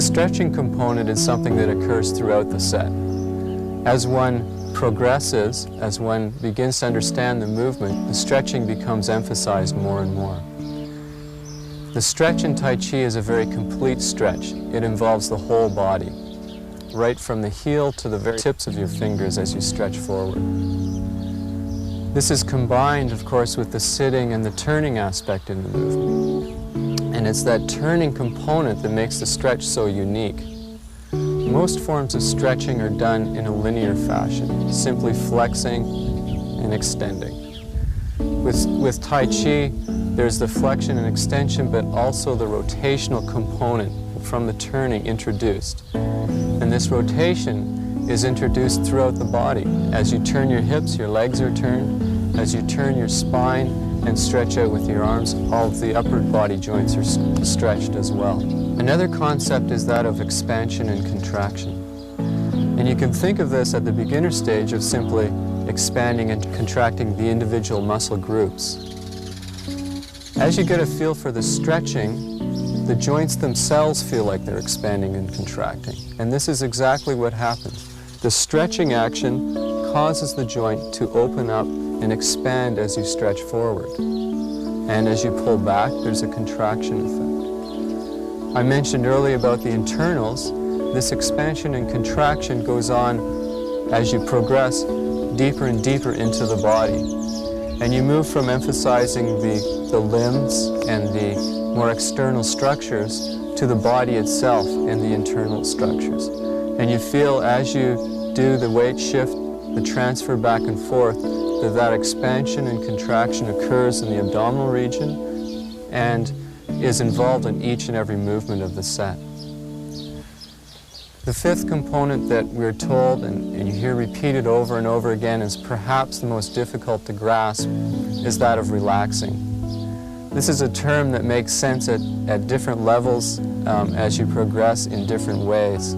stretching component is something that occurs throughout the set. As one progresses, as one begins to understand the movement, the stretching becomes emphasized more and more. The stretch in Tai Chi is a very complete stretch. It involves the whole body, right from the heel to the very tips of your fingers as you stretch forward. This is combined, of course, with the sitting and the turning aspect in the movement. And it's that turning component that makes the stretch so unique. Most forms of stretching are done in a linear fashion, simply flexing and extending. With Tai Chi, there's the flexion and extension, but also the rotational component from the turning introduced. And this rotation is introduced throughout the body. As you turn your hips, your legs are turned. As you turn your spine and stretch out with your arms, all of the upper body joints are stretched as well. Another concept is that of expansion and contraction. And you can think of this at the beginner stage of simply expanding and contracting the individual muscle groups. As you get a feel for the stretching, the joints themselves feel like they're expanding and contracting. And this is exactly what happens. The stretching action causes the joint to open up and expand as you stretch forward. And as you pull back, there's a contraction effect. I mentioned earlier about the internals. This expansion and contraction goes on as you progress deeper and deeper into the body. And you move from emphasizing the limbs and the more external structures to the body itself and the internal structures. And you feel as you do the weight shift, the transfer back and forth, that expansion and contraction occurs in the abdominal region and is involved in each and every movement of the set. The fifth component that we're told, and you hear repeated over and over again, is perhaps the most difficult to grasp, is that of relaxing. This is a term that makes sense at different levels as you progress in different ways.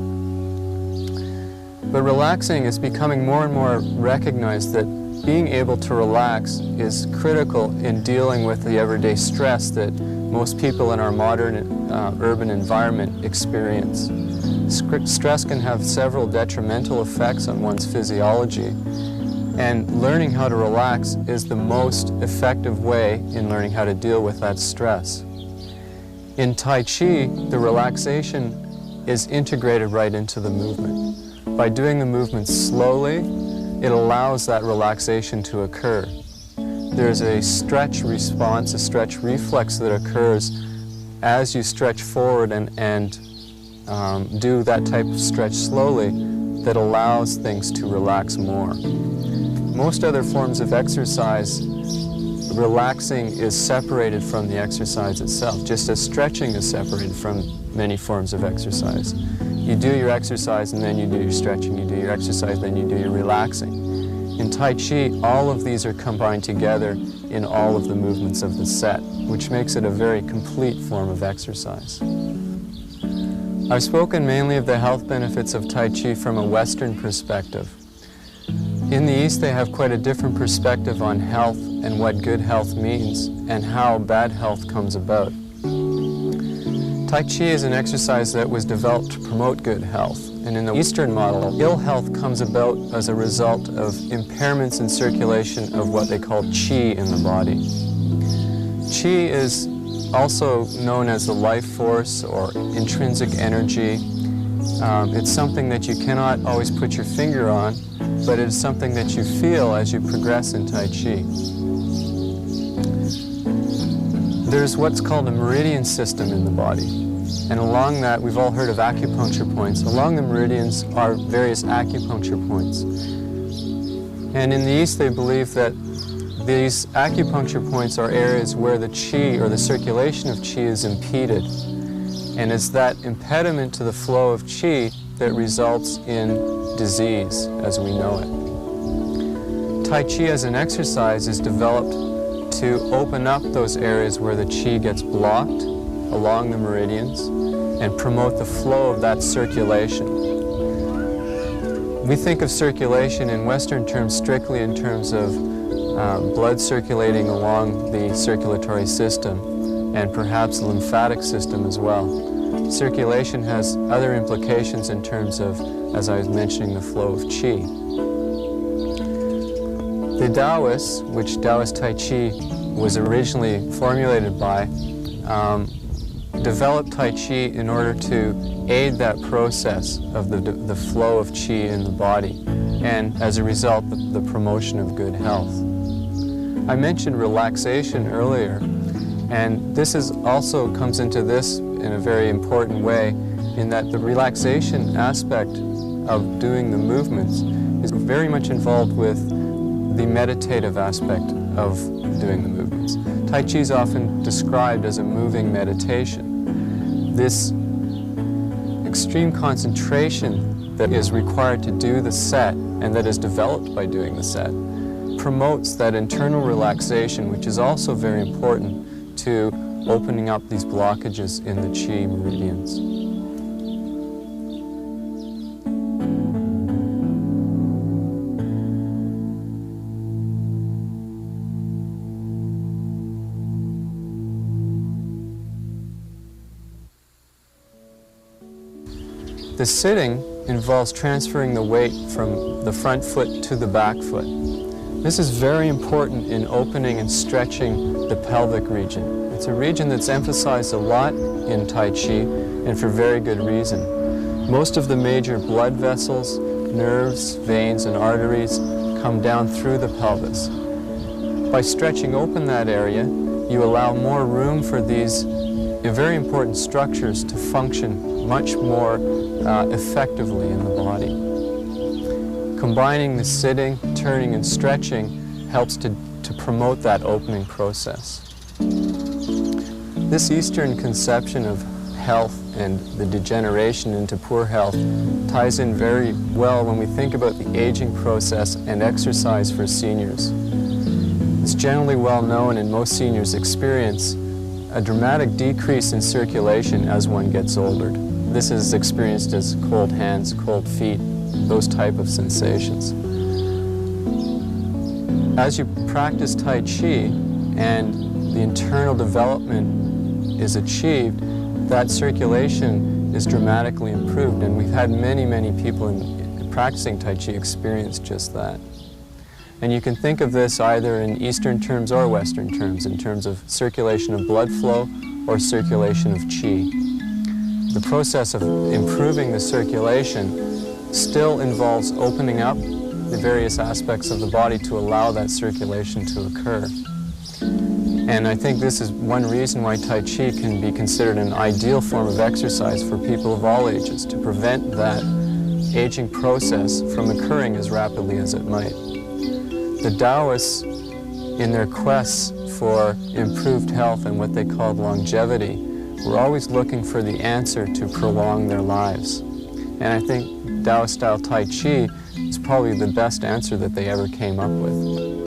But relaxing is becoming more and more recognized that being able to relax is critical in dealing with the everyday stress that most people in our modern urban environment experience. Stress can have several detrimental effects on one's physiology, and learning how to relax is the most effective way in learning how to deal with that stress. In Tai Chi, the relaxation is integrated right into the movement. By doing the movement slowly, it allows that relaxation to occur. There's a stretch response, a stretch reflex that occurs as you stretch forward and do that type of stretch slowly that allows things to relax more. Most other forms of exercise, relaxing is separated from the exercise itself, just as stretching is separated from many forms of exercise. You do your exercise and then you do your stretching, you do your exercise, then you do your relaxing. In Tai Chi, all of these are combined together in all of the movements of the set, which makes it a very complete form of exercise. I've spoken mainly of the health benefits of Tai Chi from a Western perspective. In the East, they have quite a different perspective on health and what good health means and how bad health comes about. Tai Chi is an exercise that was developed to promote good health, and in the Eastern model, ill health comes about as a result of impairments in circulation of what they call Qi in the body. Qi is also known as the life force or intrinsic energy. It's something that you cannot always put your finger on, but it's something that you feel as you progress in Tai Chi. There's what's called a meridian system in the body. And along that, we've all heard of acupuncture points. Along the meridians are various acupuncture points. And in the East, they believe that these acupuncture points are areas where the Qi or the circulation of Qi is impeded. And it's that impediment to the flow of Qi that results in disease as we know it. Tai Chi as an exercise is developed to open up those areas where the Qi gets blocked along the meridians and promote the flow of that circulation. We think of circulation in Western terms strictly in terms of blood circulating along the circulatory system and perhaps the lymphatic system as well. circulation has other implications in terms of, as I was mentioning, the flow of qi. The Taoists, which Taoist Tai Chi was originally formulated by, developed Tai Chi in order to aid that process of the flow of qi in the body, and as a result, the promotion of good health. I mentioned relaxation earlier, and this is also comes into this in a very important way, in that the relaxation aspect of doing the movements is very much involved with the meditative aspect of doing the movements. Tai Chi is often described as a moving meditation. This extreme concentration that is required to do the set and that is developed by doing the set promotes that internal relaxation, which is also very important to opening up these blockages in the qi meridians. The sitting involves transferring the weight from the front foot to the back foot. This is very important in opening and stretching the pelvic region. It's a region that's emphasized a lot in Tai Chi, and for very good reason. Most of the major blood vessels, nerves, veins, and arteries come down through the pelvis. By stretching open that area, you allow more room for these very important structures to function much more effectively in the body. Combining the sitting, turning, and stretching helps to promote that opening process. This Eastern conception of health and the degeneration into poor health ties in very well when we think about the aging process and exercise for seniors. It's generally well known, and most seniors experience a dramatic decrease in circulation as one gets older. This is experienced as cold hands, cold feet, those type of sensations. As you practice Tai Chi and the internal development is achieved, that circulation is dramatically improved, and we've had many people in practicing Tai Chi experience just that. And you can think of this either in Eastern terms or Western terms, in terms of circulation of blood flow or circulation of qi. The process of improving the circulation still involves opening up the various aspects of the body to allow that circulation to occur. And I think this is one reason why Tai Chi can be considered an ideal form of exercise for people of all ages, to prevent that aging process from occurring as rapidly as it might. The Taoists, in their quests for improved health and what they called longevity, were always looking for the answer to prolong their lives. And I think Taoist-style Tai Chi is probably the best answer that they ever came up with.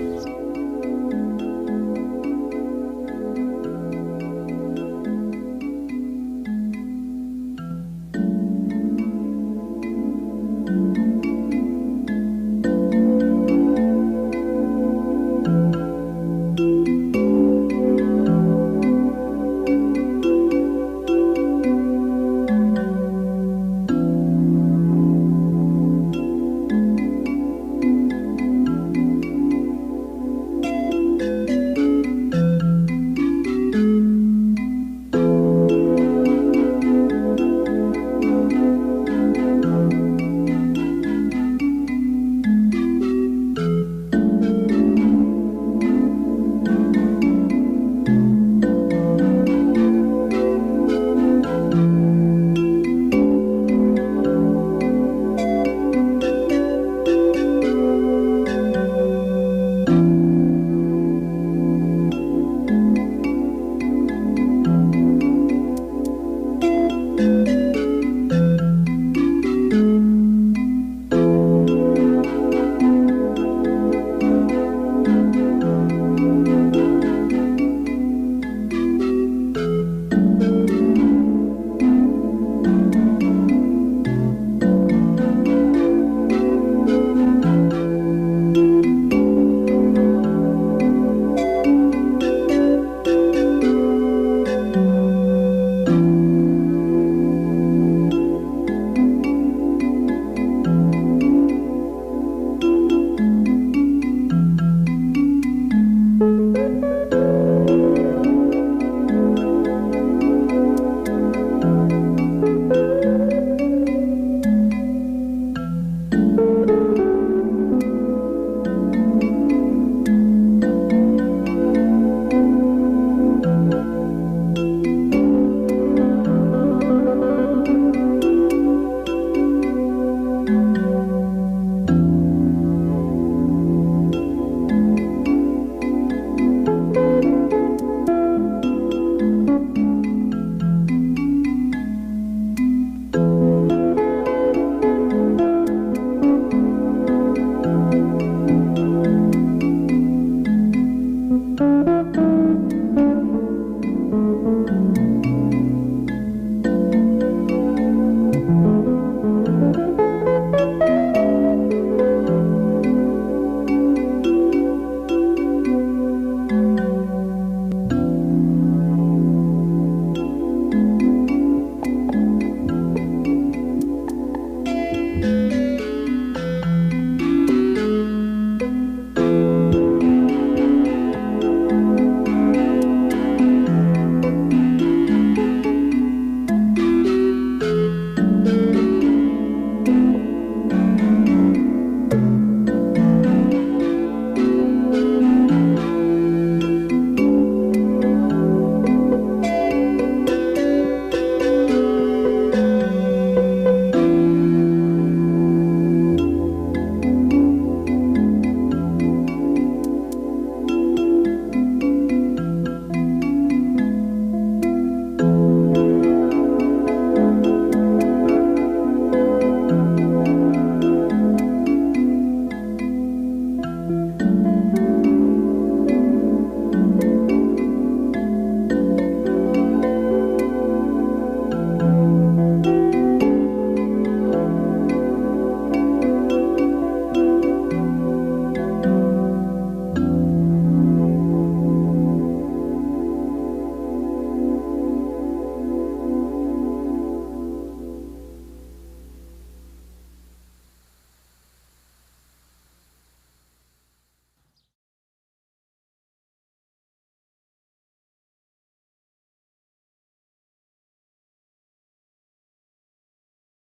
you.